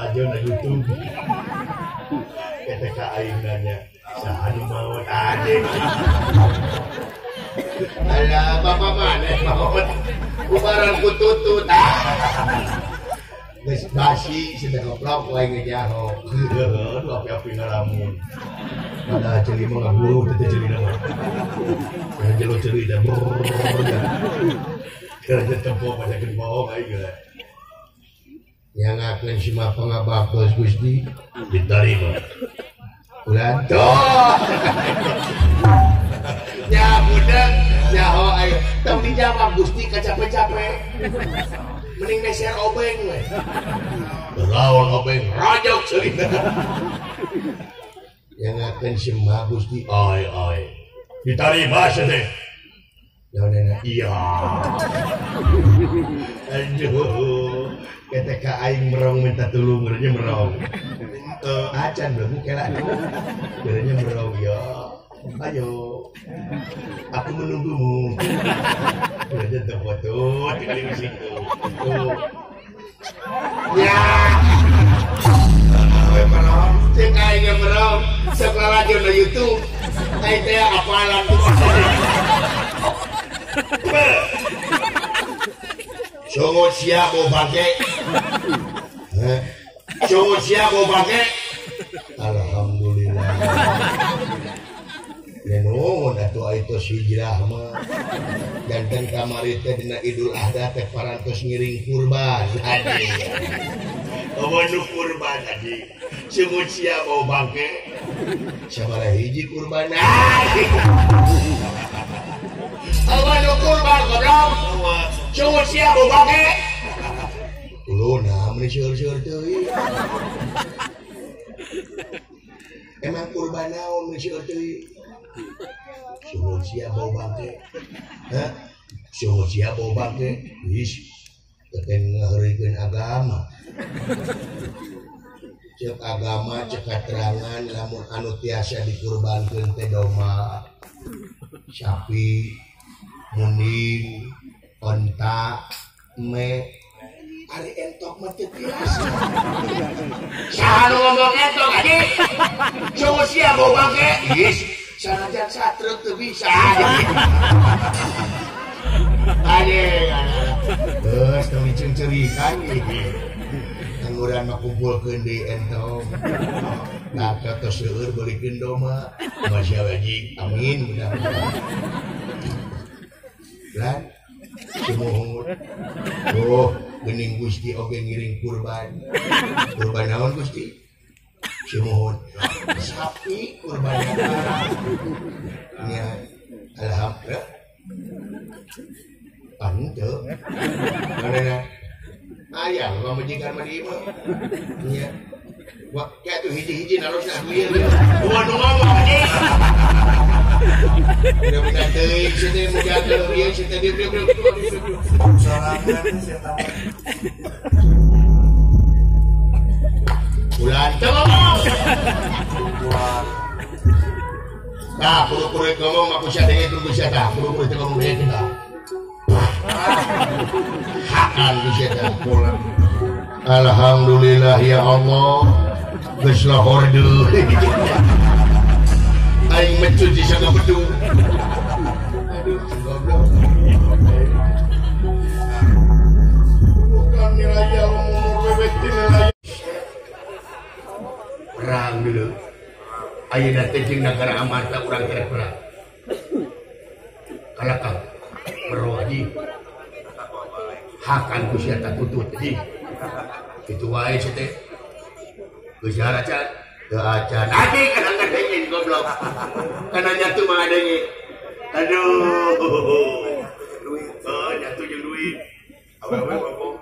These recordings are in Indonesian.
aja na YouTube. Ketika aing nanya, sahanu maut aja. Alah, bapak mana maut? Kubaran kututut. Geus basi sedang ngeplok wae ngejaho. Aduh api-api ngalamun. Pada celi mah ngaburu teh celi nama. Yang jelo celi dah. Kerja tempo pada gen bohong aing geus. Yang akan cuma pangabakos Gusti diterima. Ulah toh. Ya budak, nyaho ayo. Tong dijawab Gusti capek-capek. Mending meser obeng we. Lawan obeng rajak cerita. Yang akan semua Gusti oi. Diterima teh. Jangan iya. Aduh. Ketika aing merong minta tulung gerenya merong. Acan belum kela. Gerenya merong ya. Ayo. Aku menunggumu. Gerenya terfoto di situ. Ya. Merong. Cek aing merong. Sekolah lagi di YouTube. Aing teh apalan tuh. Sungut siap mau pakai. Sungut siap mau pakai. Alhamdulillah. Nenun atuh itu hijrah mah. Janten kamari teh dina Idul Adha teh parantos ngiring kurban. Adi. Omonu kurban tadi. Sungut siap mau pakai. Sabaraha hiji kurban. Omonu kurban goblok. Sungut siap mau pakai. Uluna meni seur-seur teuing. Emang kurban naon meni seur teuing? Sungut siap mau pakai. Hah? Sungut siap mau pakai. Wis teu ngaheurikeun agama. Cek agama cek katerangan lamun anu tiasa dikurbankeun teh domba, sapi, munding, onta, me, ari entok mah teu biasa. Saha nu ngomong entok aja? Sungut siap mau bangke. Is, sanajan satruk teu bisa. Ade, geus tong diceng-cerikan ieu. Angguran mah kumpulkeun di entong. Nah, kata seueur beulikeun domba. Masya wajib. Amin. Lan sumuhun. Oh, geuning Gusti oge ngiring kurban. Kurban naon Gusti? Sumuhun. Sapi kurban ya. Alhamdulillah. Pantu. Mana? Ayah, mau majikan mandi mah. Iya. Wah, kayak tuh hiji-hiji narosna lieu. Bukan ngomong ini. Mudah-mudahan teuing situ mujaga ieu situ dieu. Sorangan siapa? Bulan teu ngomong. Nah, puru-puru ngomong aku sia denge tunggu sia tah. Puru-puru teu ngomong deui tah. Hakan bisa pulang. Alhamdulillah ya Allah. Geus lohor deui. Aing mencuci sangat betul. Aduh, goblok. Bukan nilai umur bebek nilai. Perang dulu. Ayeuna teh jeung nagara amarta urang keur perang. Kalakang meroji hakan ku sia tutut jadi itu wae sia teh geus acan teu acan adi kana ngadengin goblok kana nyatu mah adengin aduh nyatu jeung duit awewe ngomong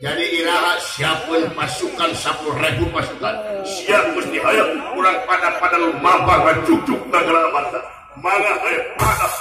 jadi iraha siapun pasukan 10.000 pasukan siap mesti hayang urang pada lumabang cucuk nagara amarta mangga hayang pada